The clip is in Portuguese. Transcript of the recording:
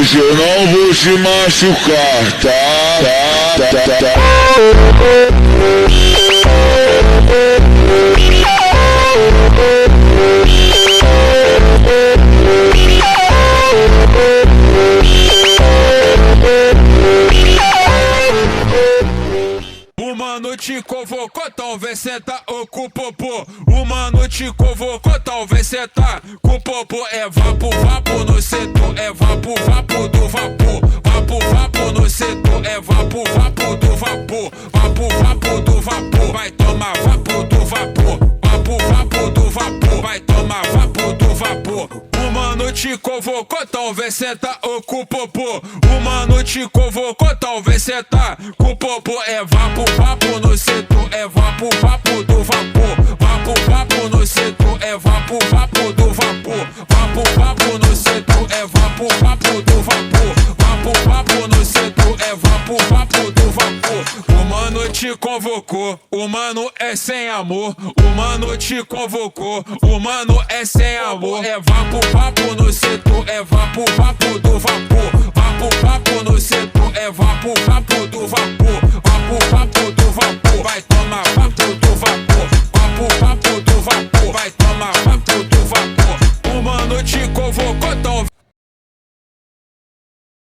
hoje eu não vou te machucar, tá. O mano te convocou, talvez senta ou com o popô. O mano te convocou, talvez senta com o popô. É vapo, vapo no setor, é vapo, vapo do vapor. Vapo, vapo no setor, é vapo, vapo do vapor. Vapo, vapo do vapor, vai tomar vapo do vapor. Vapo, vapo do vapor, vai tomar vapo do vapor. O mano te convocou, talvez senta ou com o popô. O mano te convocou, talvez senta com o popô. É vapo, vapo no setor, é vapo, vapo do vapor. Vapo, vapo no setor, é vapo, vapo do vapor. Vapo, vapo no setor, é vapo, vapo do vapor. Vapo, vapo no setor, é vapo, vapo do vapor. O mano te convocou, o mano é sem amor. O mano te convocou, o mano é sem amor. É vapo, vapo no setor, é vapo.